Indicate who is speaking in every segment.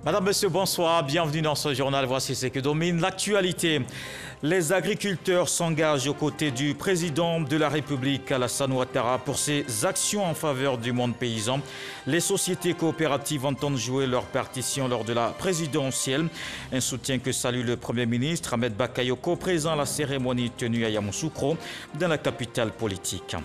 Speaker 1: Madame, Monsieur, bonsoir. Bienvenue dans ce journal. Voici ce que domine l'actualité. Les agriculteurs s'engagent aux côtés du président de la République, Alassane Ouattara, pour ses actions en faveur du monde paysan. Les sociétés coopératives entendent jouer leur partition lors de la présidentielle. Un soutien que salue le Premier ministre Ahmed Bakayoko, présent à la cérémonie tenue à Yamoussoukro, dans la capitale politique.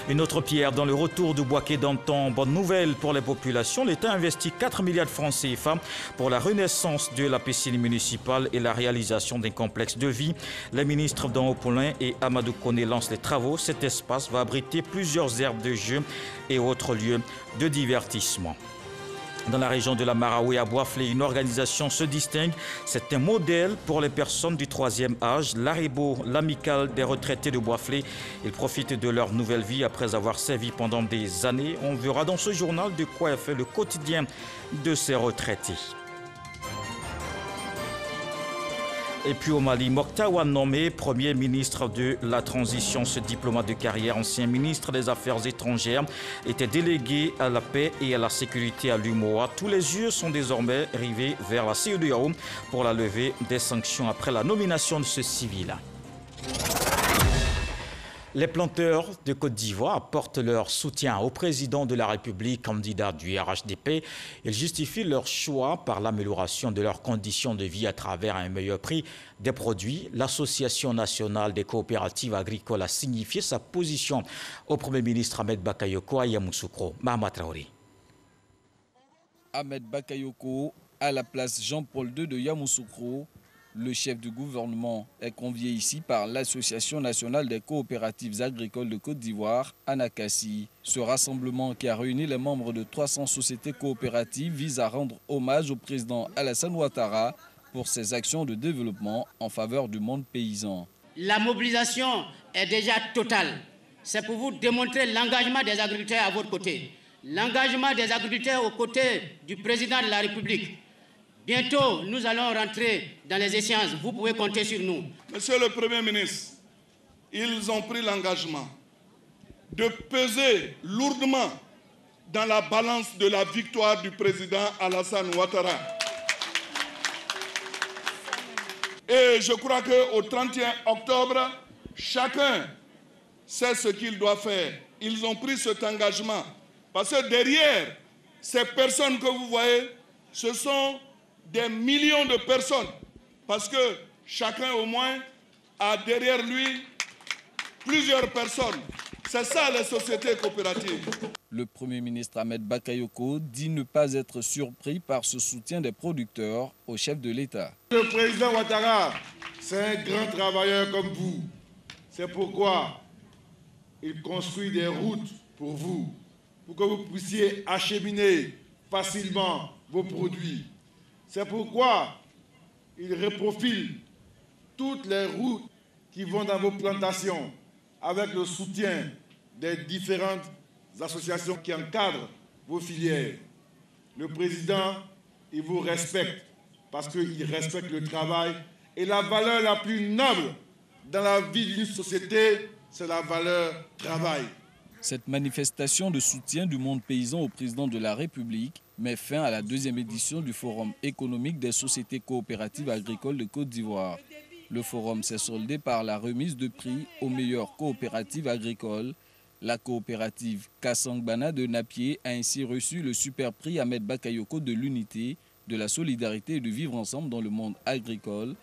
Speaker 1: Une autre pierre dans le retour du Boaké d'antan. Bonne nouvelle pour les populations. L'État investit 4 milliards de francs CFA pour la renaissance de la piscine municipale et la réalisation d'un complexe de vie. Les ministres d'Anhaut-Poulain et Amadou Koné lancent les travaux. Cet espace va abriter plusieurs aires de jeu et autres lieux de divertissement. Dans la région de la Maraoué à Boiflé, une organisation se distingue. C'est un modèle pour les personnes du troisième âge. L'Aribo, l'amicale des retraités de Boiflé. Ils profitent de leur nouvelle vie après avoir servi pendant des années. On verra dans ce journal de quoi est fait le quotidien de ces retraités. Et puis au Mali, Moktawa nommé Premier ministre de la Transition. Ce diplomate de carrière, ancien ministre des Affaires étrangères, était délégué à la paix et à la sécurité à l'UMOA. Tous les yeux sont désormais rivés vers la CEDEAO pour la levée des sanctions après la nomination de ce civil. Les planteurs de Côte d'Ivoire apportent leur soutien au président de la République, candidat du RHDP. Ils justifient leur choix par l'amélioration de leurs conditions de vie à travers un meilleur prix des produits. L'Association nationale des coopératives agricoles a signifié sa position au Premier ministre Ahmed Bakayoko à Yamoussoukro. Mahama Traoré.
Speaker 2: Ahmed Bakayoko à la place Jean-Paul II de Yamoussoukro. Le chef du gouvernement est convié ici par l'Association nationale des coopératives agricoles de Côte d'Ivoire, ANACASI. Ce rassemblement qui a réuni les membres de 300 sociétés coopératives vise à rendre hommage au président Alassane Ouattara pour ses actions de développement en faveur du monde paysan.
Speaker 3: La mobilisation est déjà totale. C'est pour vous démontrer l'engagement des agriculteurs à votre côté. L'engagement des agriculteurs aux côtés du président de la République. Bientôt, nous allons rentrer dans les échéances. Vous pouvez compter sur nous.
Speaker 4: Monsieur le Premier ministre, ils ont pris l'engagement de peser lourdement dans la balance de la victoire du président Alassane Ouattara. Et je crois qu'au 31 octobre, chacun sait ce qu'il doit faire. Ils ont pris cet engagement. Parce que derrière ces personnes que vous voyez, ce sont des millions de personnes, parce que chacun au moins a derrière lui plusieurs personnes. C'est ça les sociétés coopératives.
Speaker 2: Le Premier ministre Ahmed Bakayoko dit ne pas être surpris par ce soutien des producteurs au chef de l'État.
Speaker 5: Le président Ouattara, c'est un grand travailleur comme vous. C'est pourquoi il construit des routes pour vous, pour que vous puissiez acheminer facilement vos produits. C'est pourquoi il reprofile toutes les routes qui vont dans vos plantations avec le soutien des différentes associations qui encadrent vos filières. Le président, il vous respecte parce qu'il respecte le travail et la valeur la plus noble dans la vie d'une société, c'est la valeur travail.
Speaker 2: Cette manifestation de soutien du monde paysan au président de la République met fin à la deuxième édition du Forum économique des sociétés coopératives agricoles de Côte d'Ivoire. Le forum s'est soldé par la remise de prix aux meilleures coopératives agricoles. La coopérative Kassangbana de Napier a ainsi reçu le super prix Ahmed Bakayoko de l'unité, de la solidarité et du vivre ensemble dans le monde agricole.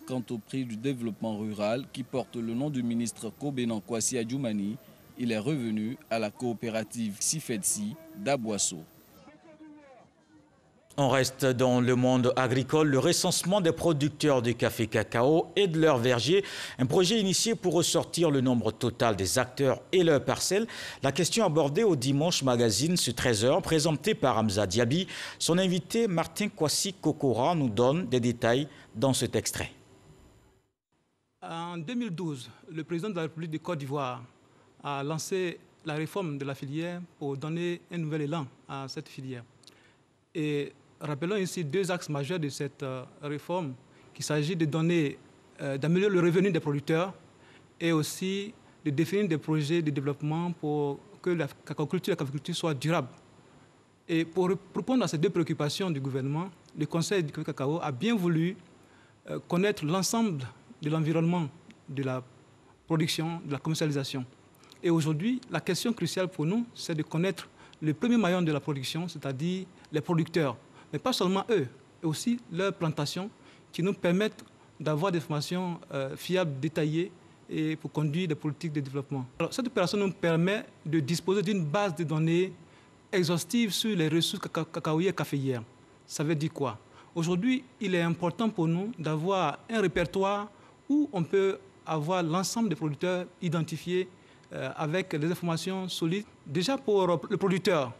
Speaker 2: Quant au prix du développement rural qui porte le nom du ministre Kobenan Kwasi Adjoumani, il est revenu à la coopérative Sifedsi d'Aboisseau.
Speaker 1: On reste dans le monde agricole, le recensement des producteurs de café cacao et de leurs vergers, un projet initié pour ressortir le nombre total des acteurs et leurs parcelles. La question abordée au Dimanche Magazine sur 13h, présentée par Hamza Diaby. Son invité Martin Kwasi Kokora nous donne des détails dans cet extrait.
Speaker 6: En 2012, le président de la République de Côte d'Ivoire a lancé la réforme de la filière pour donner un nouvel élan à cette filière. Et rappelons ici deux axes majeurs de cette réforme, qu'il s'agit de donner, d'améliorer le revenu des producteurs et aussi de définir des projets de développement pour que la cacaculture soit durable. Et pour répondre à ces deux préoccupations du gouvernement, le Conseil du cacao a bien voulu connaître l'ensemble de l'environnement de la production, de la commercialisation. Et aujourd'hui, la question cruciale pour nous, c'est de connaître le premier maillon de la production, c'est-à-dire les producteurs. Mais pas seulement eux, et aussi leurs plantations qui nous permettent d'avoir des informations fiables, détaillées, et pour conduire des politiques de développement. Alors, cette opération nous permet de disposer d'une base de données exhaustive sur les ressources cacaoyères et caféières. Ça veut dire quoi? Aujourd'hui, il est important pour nous d'avoir un répertoire où on peut avoir l'ensemble des producteurs identifiés avec des informations solides. Déjà pour le producteur,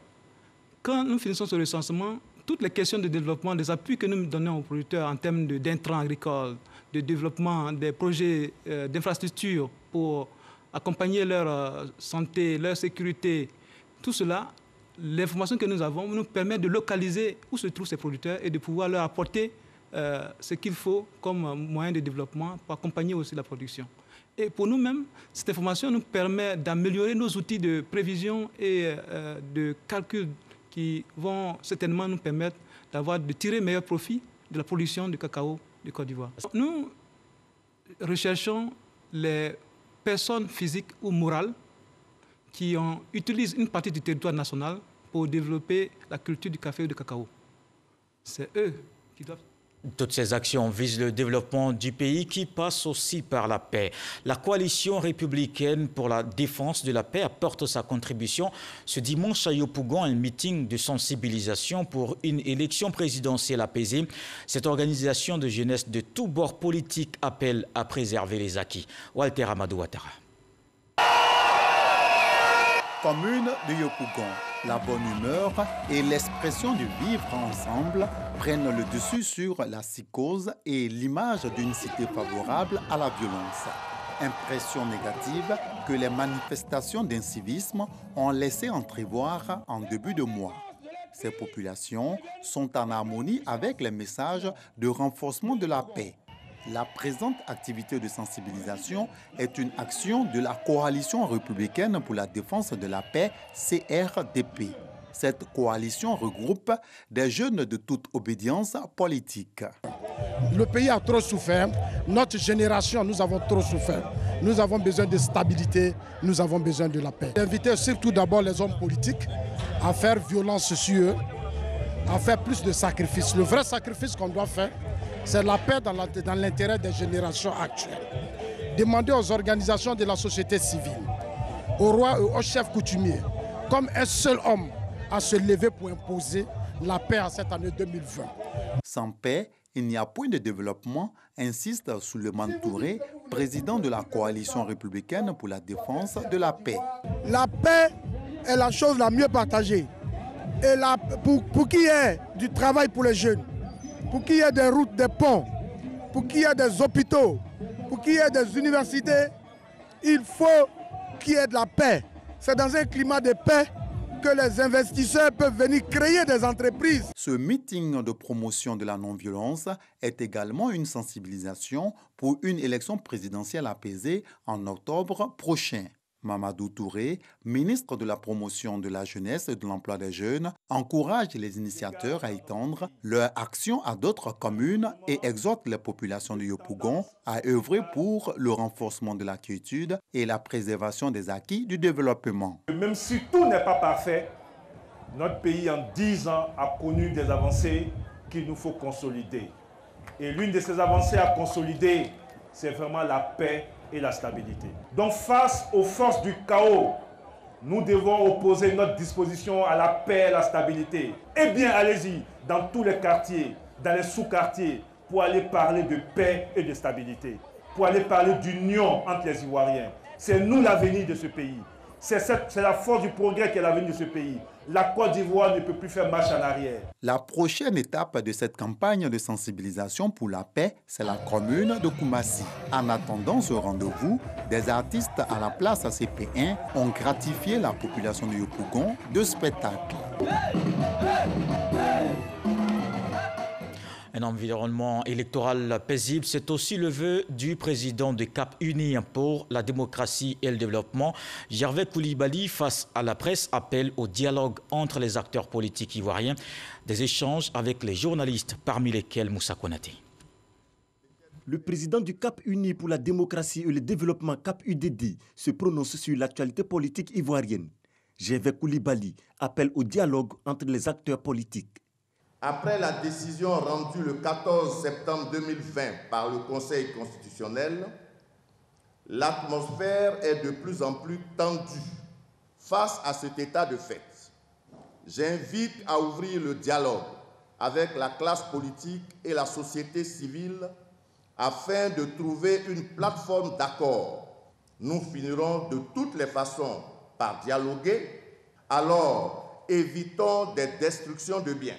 Speaker 6: quand nous finissons ce recensement, toutes les questions de développement, des appuis que nous donnons aux producteurs en termes d'intrants agricoles, de développement des projets d'infrastructures pour accompagner leur santé, leur sécurité, tout cela, l'information que nous avons nous permet de localiser où se trouvent ces producteurs et de pouvoir leur apporter ce qu'il faut comme moyen de développement pour accompagner aussi la production. Et pour nous-mêmes, cette information nous permet d'améliorer nos outils de prévision et de calcul qui vont certainement nous permettre de tirer meilleur profit de la production du cacao du Côte d'Ivoire. Nous recherchons les personnes physiques ou morales qui utilisent une partie du territoire national pour développer la culture du café et du cacao. C'est eux qui doivent...
Speaker 1: Toutes ces actions visent le développement du pays qui passe aussi par la paix. La coalition républicaine pour la défense de la paix apporte sa contribution ce dimanche à Yopougon, un meeting de sensibilisation pour une élection présidentielle apaisée. Cette organisation de jeunesse de tous bords politiques appelle à préserver les acquis. Walter Amadou Ouattara.
Speaker 7: Commune de Yopougon, la bonne humeur et l'expression du vivre ensemble prennent le dessus sur la psychose et l'image d'une cité favorable à la violence. Impression négative que les manifestations d'incivisme ont laissé entrevoir en début de mois. Ces populations sont en harmonie avec les messages de renforcement de la paix. La présente activité de sensibilisation est une action de la Coalition républicaine pour la défense de la paix, CRDP. Cette coalition regroupe des jeunes de toute obédience politique.
Speaker 8: Le pays a trop souffert, notre génération, nous avons trop souffert. Nous avons besoin de stabilité, nous avons besoin de la paix. Inviter surtout d'abord les hommes politiques à faire violence sur eux, à faire plus de sacrifices. Le vrai sacrifice qu'on doit faire, c'est la paix dans l'intérêt des générations actuelles. Demander aux organisations de la société civile, aux rois et aux chefs coutumiers, comme un seul homme, à se lever pour imposer la paix à cette année 2020.
Speaker 7: Sans paix, il n'y a point de développement, insiste Souleymane Touré, président de la Coalition républicaine pour la défense de la paix.
Speaker 8: La paix est la chose la mieux partagée. Et pour qu'il y ait du travail pour les jeunes, pour qu'il y ait des routes, des ponts, pour qu'il y ait des hôpitaux, pour qu'il y ait des universités, il faut qu'il y ait de la paix. C'est dans un climat de paix que les investisseurs peuvent venir créer des entreprises.
Speaker 7: Ce meeting de promotion de la non-violence est également une sensibilisation pour une élection présidentielle apaisée en octobre prochain. Mamadou Touré, ministre de la promotion de la jeunesse et de l'emploi des jeunes, encourage les initiateurs à étendre leur action à d'autres communes et exhorte les populations de Yopougon à œuvrer pour le renforcement de la quiétude et la préservation des acquis du développement.
Speaker 9: Même si tout n'est pas parfait, notre pays en 10 ans a connu des avancées qu'il nous faut consolider. Et l'une de ces avancées à consolider, c'est vraiment la paix et la stabilité. Donc face aux forces du chaos, nous devons opposer notre disposition à la paix et la stabilité. Eh bien, allez-y dans tous les quartiers, dans les sous-quartiers, pour aller parler de paix et de stabilité, pour aller parler d'union entre les Ivoiriens. C'est nous l'avenir de ce pays. C'est la force du progrès qui est l'avenir de ce pays. La Côte d'Ivoire ne peut plus faire marche en arrière.
Speaker 7: La prochaine étape de cette campagne de sensibilisation pour la paix, c'est la commune de Koumassi. En attendant ce rendez-vous, des artistes à la place CP1 ont gratifié la population de Yopougon de spectacles.
Speaker 1: Un environnement électoral paisible, c'est aussi le vœu du président de Cap Uni pour la démocratie et le développement. Gervais Koulibaly, face à la presse, appelle au dialogue entre les acteurs politiques ivoiriens, des échanges avec les journalistes, parmi lesquels Moussa Konaté.
Speaker 10: Le président du Cap Uni pour la démocratie et le développement Cap UDD se prononce sur l'actualité politique ivoirienne. Gervais Koulibaly appelle au dialogue entre les acteurs politiques.
Speaker 11: Après la décision rendue le 14 septembre 2020 par le Conseil constitutionnel, l'atmosphère est de plus en plus tendue face à cet état de fait. J'invite à ouvrir le dialogue avec la classe politique et la société civile afin de trouver une plateforme d'accord. Nous finirons de toutes les façons par dialoguer, alors évitons des destructions de biens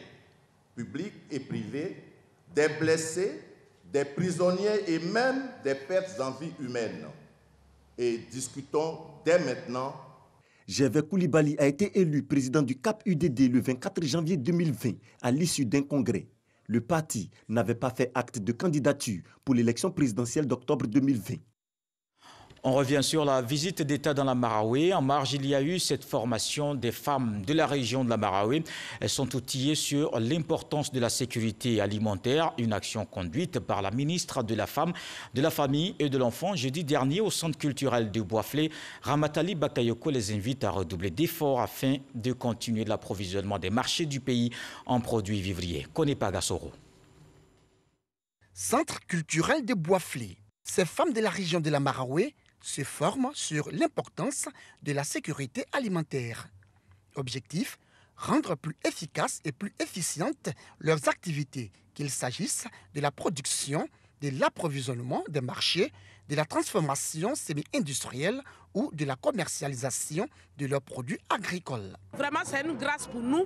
Speaker 11: publics et privés, des blessés, des prisonniers et même des pertes en vie humaine. Et discutons dès maintenant.
Speaker 10: Gervais Koulibaly a été élu président du Cap UDD le 24 janvier 2020 à l'issue d'un congrès. Le parti n'avait pas fait acte de candidature pour l'élection présidentielle d'octobre 2020.
Speaker 1: On revient sur la visite d'État dans la Maraoué. En marge, il y a eu cette formation des femmes de la région de la Maraoué. Elles sont outillées sur l'importance de la sécurité alimentaire, une action conduite par la ministre de la Femme, de la Famille et de l'Enfant. Jeudi dernier, au centre culturel de Boisflé, Ramatali Bakayoko les invite à redoubler d'efforts afin de continuer l'approvisionnement des marchés du pays en produits vivriers. Konepa Gassoro.
Speaker 12: Centre culturel de Boisflé. Ces femmes de la région de la Maraoué se forment sur l'importance de la sécurité alimentaire. Objectif, rendre plus efficaces et plus efficientes leurs activités, qu'il s'agisse de la production, de l'approvisionnement des marchés, de la transformation semi-industrielle ou de la commercialisation de leurs produits agricoles.
Speaker 13: Vraiment, c'est une grâce pour nous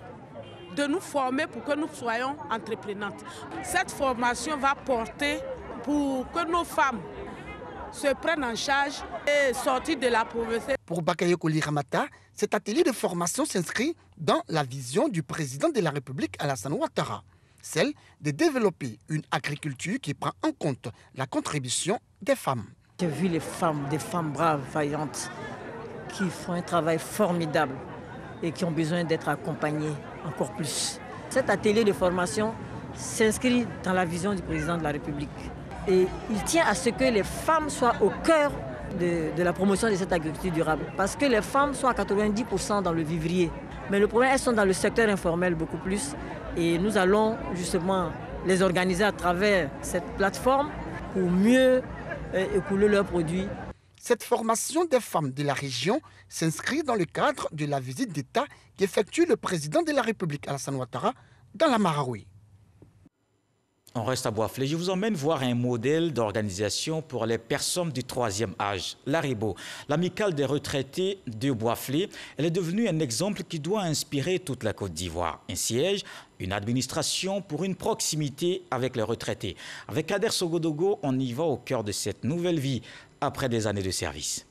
Speaker 13: de nous former pour que nous soyons entreprenantes. Cette formation va porter pour que nos femmes se prennent en charge et sortir de la pauvreté.
Speaker 12: Pour Bakayoko Ramata, cet atelier de formation s'inscrit dans la vision du président de la République Alassane Ouattara, celle de développer une agriculture qui prend en compte la contribution des femmes.
Speaker 14: J'ai vu les femmes, des femmes braves, vaillantes, qui font un travail formidable et qui ont besoin d'être accompagnées encore plus. Cet atelier de formation s'inscrit dans la vision du président de la République. Et il tient à ce que les femmes soient au cœur de la promotion de cette agriculture durable. Parce que les femmes sont à 90% dans le vivrier. Mais le problème, elles sont dans le secteur informel beaucoup plus. Et nous allons justement les organiser à travers cette plateforme pour mieux écouler leurs produits.
Speaker 12: Cette formation des femmes de la région s'inscrit dans le cadre de la visite d'État qu'effectue le président de la République Alassane Ouattara dans la Maraoué.
Speaker 1: On reste à Boisflé. Je vous emmène voir un modèle d'organisation pour les personnes du troisième âge. L'Aribo, l'amicale des retraités de Boisflé, elle est devenue un exemple qui doit inspirer toute la Côte d'Ivoire. Un siège, une administration pour une proximité avec les retraités. Avec Kader Sogodogo, on y va au cœur de cette nouvelle vie après des années de service.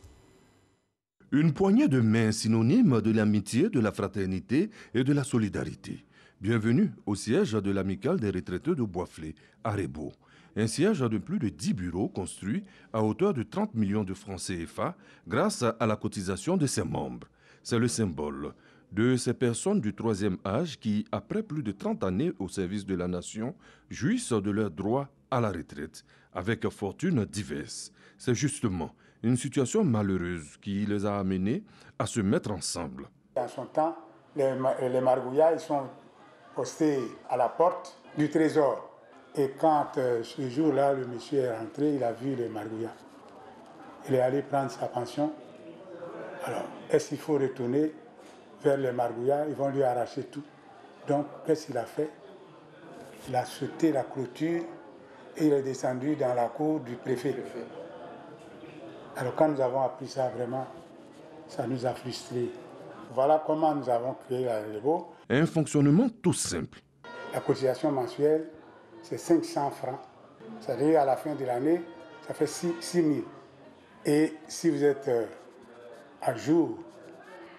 Speaker 15: Une poignée de main synonyme de l'amitié, de la fraternité et de la solidarité. Bienvenue au siège de l'amicale des retraités de Boisflé, Aribo. Un siège de plus de 10 bureaux construit à hauteur de 30 millions de francs CFA grâce à la cotisation de ses membres. C'est le symbole de ces personnes du troisième âge qui, après plus de 30 années au service de la nation, jouissent de leur droit à la retraite, avec fortunes diverses. C'est justement une situation malheureuse qui les a amenés à se mettre ensemble.
Speaker 16: En son temps, les margouillas, ils sont postés à la porte du trésor. Et quand ce jour-là, le monsieur est rentré, il a vu les margouillas. Il est allé prendre sa pension. Alors, est-ce qu'il faut retourner vers les margouillas? Ils vont lui arracher tout. Donc, qu'est-ce qu'il a fait? Il a sauté la clôture et il est descendu dans la cour du préfet. Alors, quand nous avons appris ça, vraiment, ça nous a frustrés. Voilà comment nous avons créé l'Aribo.
Speaker 15: Un fonctionnement tout simple.
Speaker 16: La cotisation mensuelle, c'est 500 francs. C'est-à-dire, à la fin de l'année, ça fait 6 000. Et si vous êtes à jour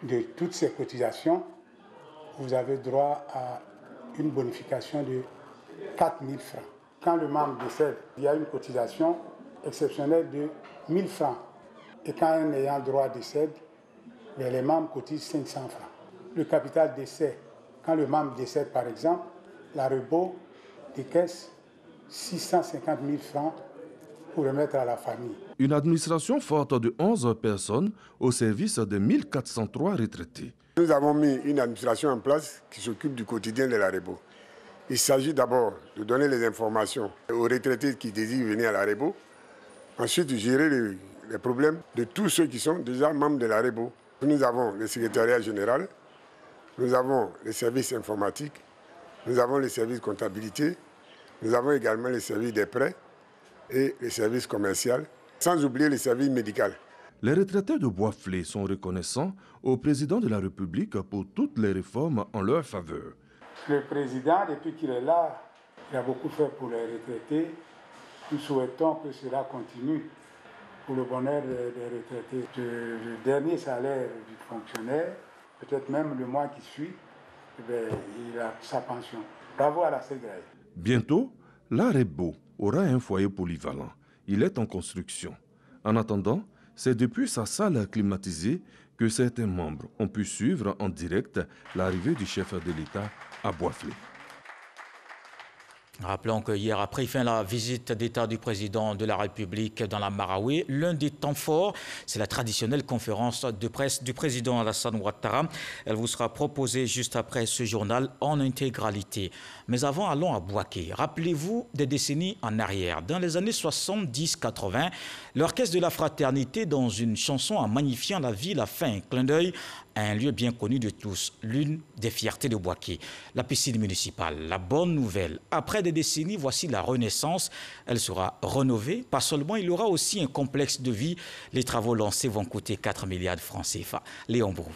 Speaker 16: de toutes ces cotisations, vous avez droit à une bonification de 4 000 francs. Quand le membre décède, il y a une cotisation exceptionnelle de 1 000 francs. Et quand un ayant droit décède, les membres cotisent 500 francs. Le capital décès, quand le membre décède par exemple, la REBO décaisse 650 000 francs pour remettre à la famille.
Speaker 15: Une administration forte de 11 personnes au service de 1403 retraités.
Speaker 17: Nous avons mis une administration en place qui s'occupe du quotidien de la REBO. Il s'agit d'abord de donner les informations aux retraités qui désirent venir à la REBO, ensuite de gérer les problèmes de tous ceux qui sont déjà membres de la REBO. Nous avons le secrétariat général, nous avons les services informatiques, nous avons les services comptabilité, nous avons également les services des prêts et les services commerciaux, sans oublier les services médicaux.
Speaker 15: Les retraités de Boisflé sont reconnaissants au président de la République pour toutes les réformes en leur faveur.
Speaker 16: Le président, depuis qu'il est là, il a beaucoup fait pour les retraités. Nous souhaitons que cela continue pour le bonheur des retraités. Le dernier salaire du fonctionnaire, peut-être même le mois qui suit, il a sa pension. Bravo à la CEDRAE.
Speaker 15: Bientôt, la REBO aura un foyer polyvalent. Il est en construction. En attendant, c'est depuis sa salle climatisée que certains membres ont pu suivre en direct l'arrivée du chef de l'État à Boisflé.
Speaker 1: Rappelons que hier, après la visite d'État du président de la République dans la Marawi, l'un des temps forts, c'est la traditionnelle conférence de presse du président Alassane Ouattara. Elle vous sera proposée juste après ce journal en intégralité. Mais avant, allons à Bouaké. Rappelez-vous des décennies en arrière. Dans les années 70-80, l'orchestre de la fraternité, dans une chanson en magnifiant la ville, a fait un clin d'œil à un lieu bien connu de tous, l'une des fiertés de Bouaké, la piscine municipale. La bonne nouvelle, après des décennies, voici la renaissance. Elle sera rénovée. Pas seulement, il y aura aussi un complexe de vie. Les travaux lancés vont coûter 4 milliards de francs CFA. Léon Brou.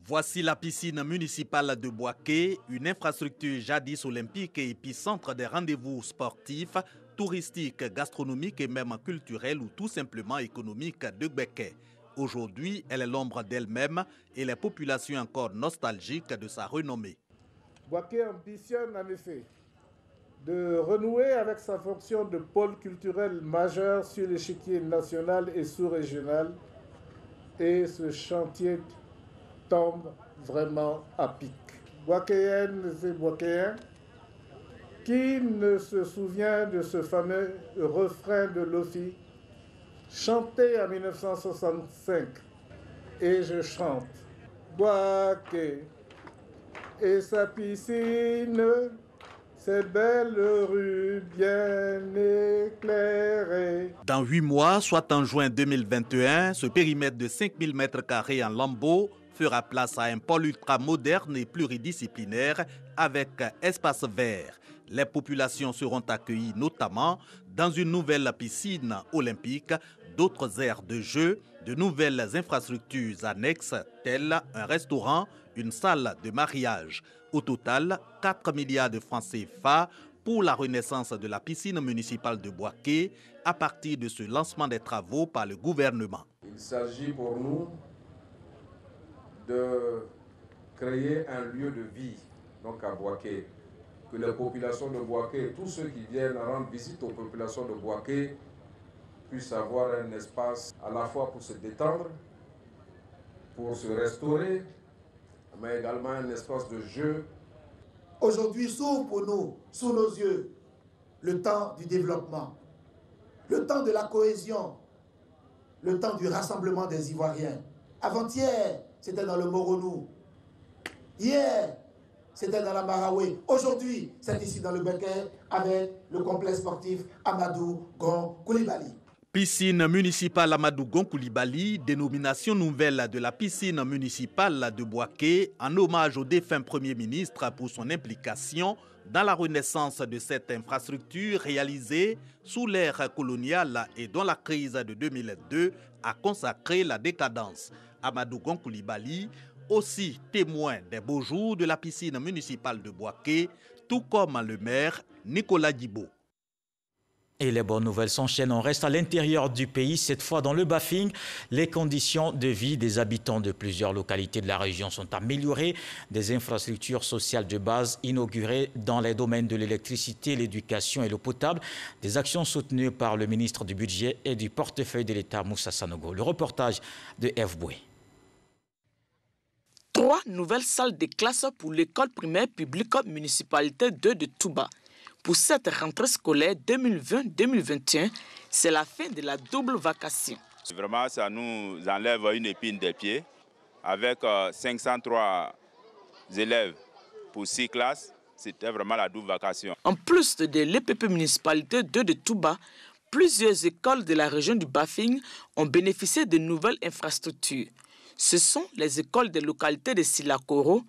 Speaker 18: Voici la piscine municipale de Bouaké, une infrastructure jadis olympique et épicentre des rendez-vous sportifs, touristiques, gastronomiques et même culturels ou tout simplement économiques de Bouaké. Aujourd'hui, elle est l'ombre d'elle-même et les populations encore nostalgiques de sa renommée.
Speaker 19: Bouaké ambitionne en effet de renouer avec sa fonction de pôle culturel majeur sur l'échiquier national et sous-régional, et ce chantier tombe vraiment à pic. Bouakéennes et Bouakéens, qui ne se souvient de ce fameux refrain de Lofi, chanté en 1965, et je chante Bouaké et sa piscine, ces belles rues bien éclairées.
Speaker 18: Dans 8 mois, soit en juin 2021, ce périmètre de 5000 m² en lambeaux fera place à un pôle ultra-moderne et pluridisciplinaire avec espace vert. Les populations seront accueillies notamment dans une nouvelle piscine olympique, d'autres aires de jeu, de nouvelles infrastructures annexes telles un restaurant, une salle de mariage. Au total, 4 milliards de francs CFA pour la renaissance de la piscine municipale de Bouaké à partir de ce lancement des travaux par le gouvernement.
Speaker 20: Il s'agit pour nous de créer un lieu de vie donc à Bouaké, que les populations de Bouaké, tous ceux qui viennent rendre visite aux populations de Bouaké puissent avoir un espace à la fois pour se détendre, pour se restaurer, mais également un espace de jeu.
Speaker 21: Aujourd'hui s'ouvre pour nous, sous nos yeux, le temps du développement, le temps de la cohésion, le temps du rassemblement des Ivoiriens. Avant-hier, c'était dans le Moronou. Hier, c'était dans la Marawi. Aujourd'hui, c'est ici dans le Bouaké avec le complexe sportif Amadou Gon Coulibaly.
Speaker 18: Piscine municipale Amadou Gon Coulibaly, dénomination nouvelle de la piscine municipale de Bouaké, en hommage au défunt Premier ministre pour son implication dans la renaissance de cette infrastructure réalisée sous l'ère coloniale et dont la crise de 2002 a consacré la décadence. Amadou Gon Coulibaly, aussi témoin des beaux jours de la piscine municipale de Bouaké, tout comme le maire Nicolas Dibo.
Speaker 1: Et les bonnes nouvelles s'enchaînent. On reste à l'intérieur du pays, cette fois dans le Bafing. Les conditions de vie des habitants de plusieurs localités de la région sont améliorées. Des infrastructures sociales de base inaugurées dans les domaines de l'électricité, l'éducation et l'eau potable. Des actions soutenues par le ministre du Budget et du portefeuille de l'État, Moussa Sanogo. Le reportage de F. Boué.
Speaker 3: 3 nouvelles salles de classe pour l'école primaire publique municipalité 2 de Touba. Pour cette rentrée scolaire 2020-2021, c'est la fin de la double vacation.
Speaker 22: Vraiment, ça nous enlève une épine des pieds. Avec 503 élèves pour 6 classes, c'était vraiment la double vacation.
Speaker 3: En plus de l'EPP municipalité 2 de Touba, plusieurs écoles de la région du Bafing ont bénéficié de nouvelles infrastructures. Ce sont les écoles des localités de Silakoro,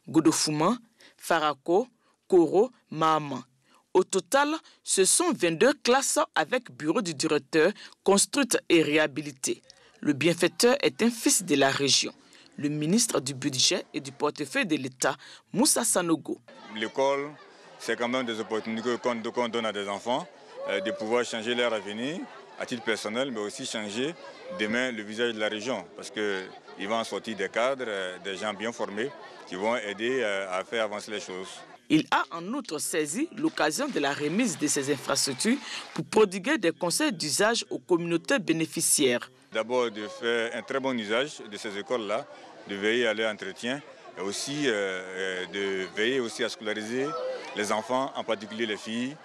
Speaker 3: Godofouma, Farako, Koro, Mahama. Au total, ce sont 22 classes avec bureau du directeur construites et réhabilitées. Le bienfaiteur est un fils de la région, le ministre du Budget et du portefeuille de l'État, Moussa Sanogo.
Speaker 22: L'école, c'est quand même des opportunités qu'on donne à des enfants de pouvoir changer leur avenir à titre personnel, mais aussi changer demain le visage de la région. Parce qu'ils vont en sortir des cadres, des gens bien formés qui vont aider à faire avancer les choses.
Speaker 3: Il a en outre saisi l'occasion de la remise de ces infrastructures pour prodiguer des conseils d'usage aux communautés bénéficiaires.
Speaker 22: D'abord de faire un très bon usage de ces écoles-là, de veiller à leur entretien et aussi de veiller aussi à scolariser les enfants, en particulier les filles.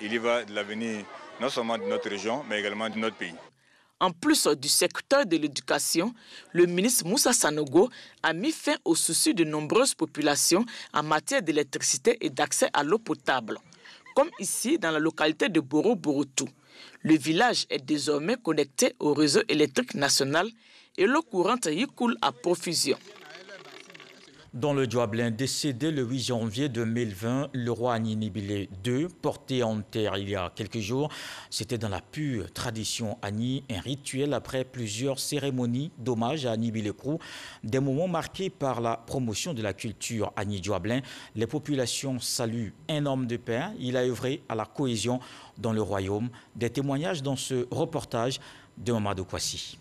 Speaker 22: Il y va de l'avenir non seulement de notre région, mais également de notre pays.
Speaker 3: En plus du secteur de l'éducation, le ministre Moussa Sanogo a mis fin aux soucis de nombreuses populations en matière d'électricité et d'accès à l'eau potable. Comme ici, dans la localité de Boro-Borotou. Le village est désormais connecté au réseau électrique national et l'eau courante y coule à profusion.
Speaker 1: Dans le Djoablin, décédé le 8 janvier 2020, le roi Aninibile II, porté en terre il y a quelques jours, c'était dans la pure tradition Ani, un rituel après plusieurs cérémonies d'hommage à Anibile Krou, des moments marqués par la promotion de la culture Ani Djoablin. Les populations saluent un homme de paix, il a œuvré à la cohésion dans le royaume. Des témoignages dans ce reportage de Mamadou Kwasi.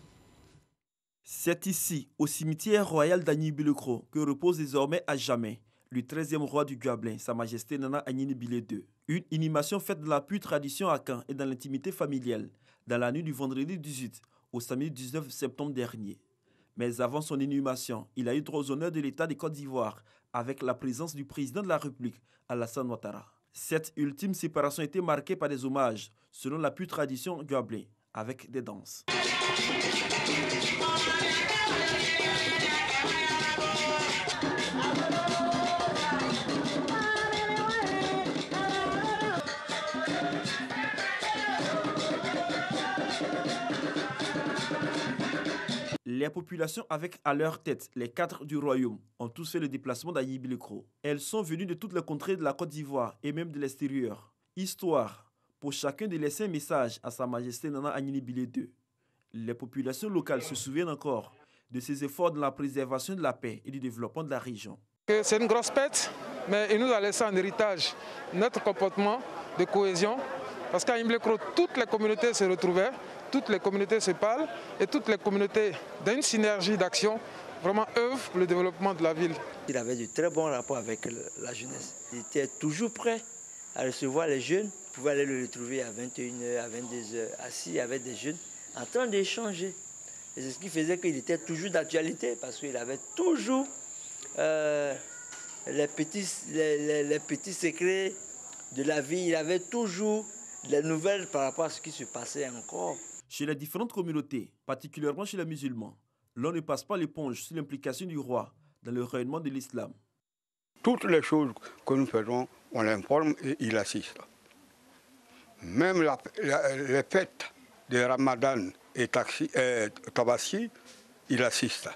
Speaker 23: C'est ici, au cimetière royal d'Anibile Krou, que repose désormais à jamais le 13e roi du Djoablin, Sa Majesté Nana Aninibile II. Une inhumation faite dans la pure tradition à Caen et dans l'intimité familiale, dans la nuit du vendredi 18 au samedi 19 septembre dernier. Mais avant son inhumation, il a eu droit aux honneurs de l'État de Côte d'Ivoire, avec la présence du président de la République, Alassane Ouattara. Cette ultime séparation a été marquée par des hommages, selon la pure tradition Djoablin, avec des danses. Les populations avec à leur tête les cadres du royaume ont tous fait le déplacement d'Anibile Krou. Elles sont venues de toutes les contrées de la Côte d'Ivoire et même de l'extérieur. Histoire pour chacun de laisser un message à Sa Majesté Nana Aninibile II. Les populations locales se souviennent encore de ses efforts dans la préservation de la paix et du développement de la région.
Speaker 24: C'est une grosse fête, mais il nous a laissé en héritage notre comportement de cohésion. Parce qu'à Anibile Krou, toutes les communautés se retrouvaient, toutes les communautés se parlent et toutes les communautés, dans une synergie d'action, vraiment œuvrent pour le développement de la ville.
Speaker 25: Il avait de très bons rapports avec la jeunesse. Il était toujours prêt à recevoir les jeunes. Vous pouvez aller le retrouver à 21h, à 22h, assis avec des jeunes, en train d'échanger. Et c'est ce qui faisait qu'il était toujours d'actualité, parce qu'il avait toujours les petits secrets de la vie. Il avait toujours les nouvelles par rapport à ce qui se passait encore.
Speaker 23: Chez les différentes communautés, particulièrement chez les musulmans, l'on ne passe pas l'éponge sur l'implication du roi dans le rayonnement de l'islam.
Speaker 26: Toutes les choses que nous faisons, on l'informe et il assiste. Même les fêtes de Ramadan et Tabaski, il assiste.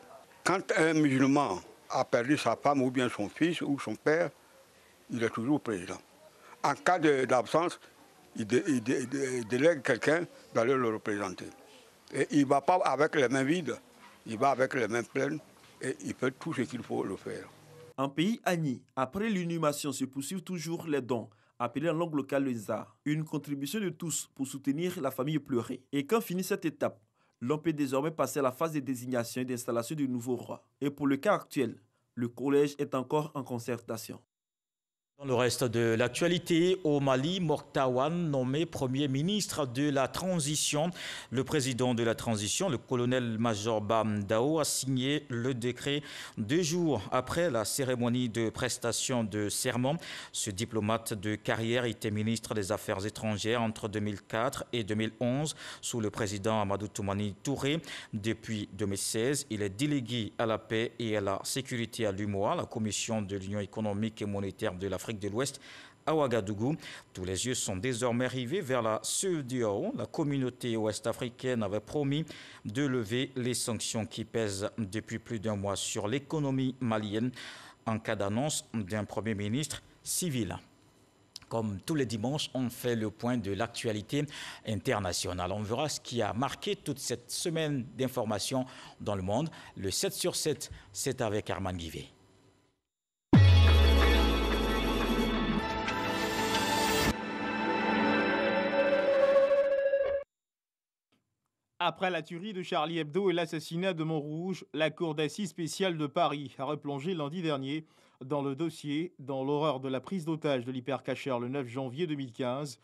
Speaker 26: Quand un musulman a perdu sa femme ou bien son fils ou son père, il est toujours présent. En cas d'absence, il délègue quelqu'un d'aller le représenter. Et il ne va pas avec les mains vides, il va avec les mains pleines et il fait tout ce qu'il faut le faire.
Speaker 23: En pays Ani, après l'inhumation se poursuivent toujours les dons appelé en langue locale le Nza. Une contribution de tous pour soutenir la famille pleurée. Et quand finit cette étape, l'on peut désormais passer à la phase de désignation et d'installation du nouveau roi. Et pour le cas actuel, le collège est encore en concertation.
Speaker 1: Dans le reste de l'actualité, au Mali, Moktawan, nommé Premier ministre de la Transition, le président de la Transition, le colonel-major Bam Dao, a signé le décret 2 jours après la cérémonie de prestation de serment. Ce diplomate de carrière était ministre des Affaires étrangères entre 2004 et 2011 sous le président Amadou Toumani Touré. Depuis 2016, il est délégué à la paix et à la sécurité à l'UMOA, la Commission de l'Union économique et monétaire de l'Afrique de l'Ouest à Ouagadougou. Tous les yeux sont désormais rivés vers la CEDEAO. La communauté ouest-africaine avait promis de lever les sanctions qui pèsent depuis plus d'1 mois sur l'économie malienne en cas d'annonce d'un Premier ministre civil. Comme tous les dimanches, on fait le point de l'actualité internationale. On verra ce qui a marqué toute cette semaine d'informations dans le monde. Le 7 sur 7, c'est avec Armand Guivet.
Speaker 2: Après la tuerie de Charlie Hebdo et l'assassinat de Montrouge, la Cour d'assises spéciale de Paris a replongé lundi dernier dans le dossier dans l'horreur de la prise d'otage de l'hypercachère le 9 janvier 2015,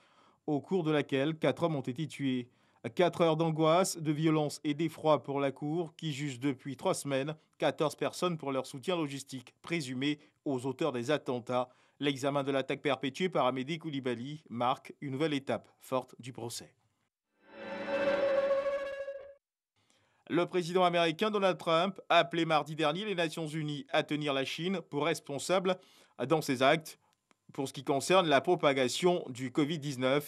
Speaker 2: au cours de laquelle 4 hommes ont été tués. 4 heures d'angoisse, de violence et d'effroi pour la Cour qui juge depuis 3 semaines 14 personnes pour leur soutien logistique présumé aux auteurs des attentats. L'examen de l'attaque perpétuée par Amédée Koulibaly marque une nouvelle étape forte du procès. Le président américain Donald Trump a appelé mardi dernier les Nations Unies à tenir la Chine pour responsable dans ses actes pour ce qui concerne la propagation du Covid-19.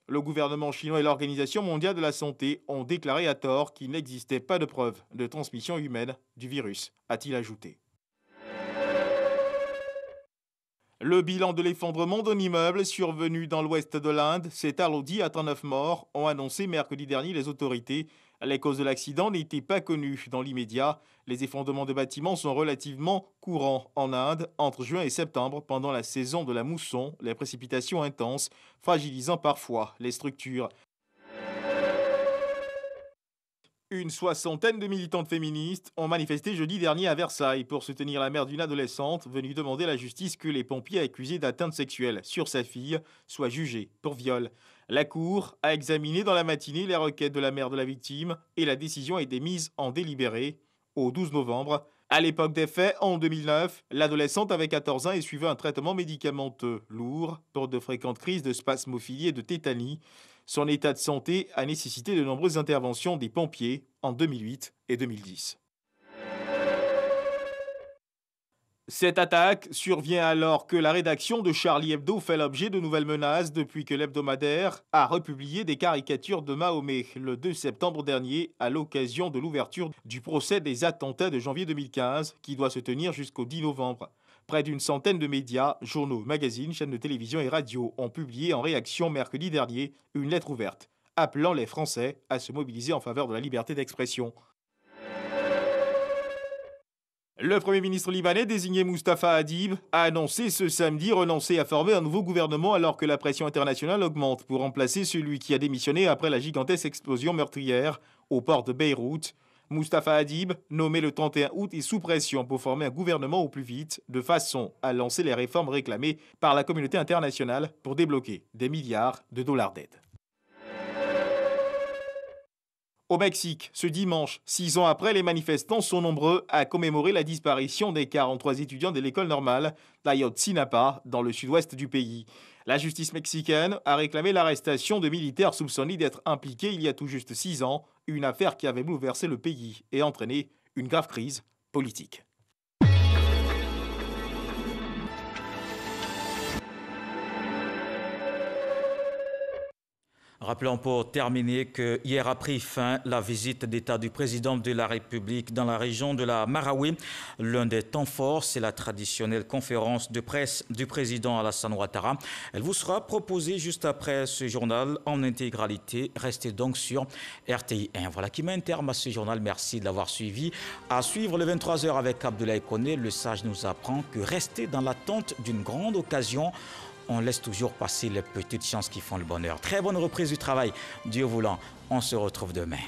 Speaker 2: Le gouvernement chinois et l'Organisation mondiale de la santé ont déclaré à tort qu'il n'existait pas de preuve de transmission humaine du virus, a-t-il ajouté. Le bilan de l'effondrement d'un immeuble survenu dans l'ouest de l'Inde s'est alourdi à 39 morts, ont annoncé mercredi dernier les autorités. Les causes de l'accident n'étaient pas connues dans l'immédiat. Les effondrements de bâtiments sont relativement courants en Inde entre juin et septembre pendant la saison de la mousson, les précipitations intenses, fragilisant parfois les structures. Une 60aine de militantes féministes ont manifesté jeudi dernier à Versailles pour soutenir la mère d'une adolescente venue demander à la justice que les pompiers accusés d'atteinte sexuelle sur sa fille soient jugés pour viol. La Cour a examiné dans la matinée les requêtes de la mère de la victime et la décision a été mise en délibéré au 12 novembre. À l'époque des faits, en 2009, l'adolescente avait 14 ans et suivait un traitement médicamenteux lourd pour de fréquentes crises de spasmophilie et de tétanie. Son état de santé a nécessité de nombreuses interventions des pompiers en 2008 et 2010. Cette attaque survient alors que la rédaction de Charlie Hebdo fait l'objet de nouvelles menaces depuis que l'hebdomadaire a republié des caricatures de Mahomet le 2 septembre dernier à l'occasion de l'ouverture du procès des attentats de janvier 2015 qui doit se tenir jusqu'au 10 novembre. Près d'une centaine de médias, journaux, magazines, chaînes de télévision et radio ont publié en réaction mercredi dernier une lettre ouverte appelant les Français à se mobiliser en faveur de la liberté d'expression. Le Premier ministre libanais désigné Mustafa Hadib a annoncé ce samedi renoncer à former un nouveau gouvernement alors que la pression internationale augmente pour remplacer celui qui a démissionné après la gigantesque explosion meurtrière au port de Beyrouth. Mustafa Hadib, nommé le 31 août, est sous pression pour former un gouvernement au plus vite, de façon à lancer les réformes réclamées par la communauté internationale pour débloquer des milliards de dollars d'aide. Au Mexique, ce dimanche, 6 ans après, les manifestants sont nombreux à commémorer la disparition des 43 étudiants de l'école normale d'Ayotzinapa, dans le sud-ouest du pays. La justice mexicaine a réclamé l'arrestation de militaires soupçonnés d'être impliqués il y a tout juste 6 ans, une affaire qui avait bouleversé le pays et entraîné une grave crise politique.
Speaker 1: Rappelons pour terminer que hier a pris fin la visite d'État du président de la République dans la région de la Marawi. L'un des temps forts, c'est la traditionnelle conférence de presse du président Alassane Ouattara. Elle vous sera proposée juste après ce journal en intégralité. Restez donc sur RTI 1. Voilà qui met un terme à ce journal. Merci de l'avoir suivi. À suivre le 23h avec Abdoulaye Koné. Le sage nous apprend que rester dans l'attente d'une grande occasion. on laisse toujours passer les petites chances qui font le bonheur. Très bonne reprise du travail, Dieu voulant. On se retrouve demain.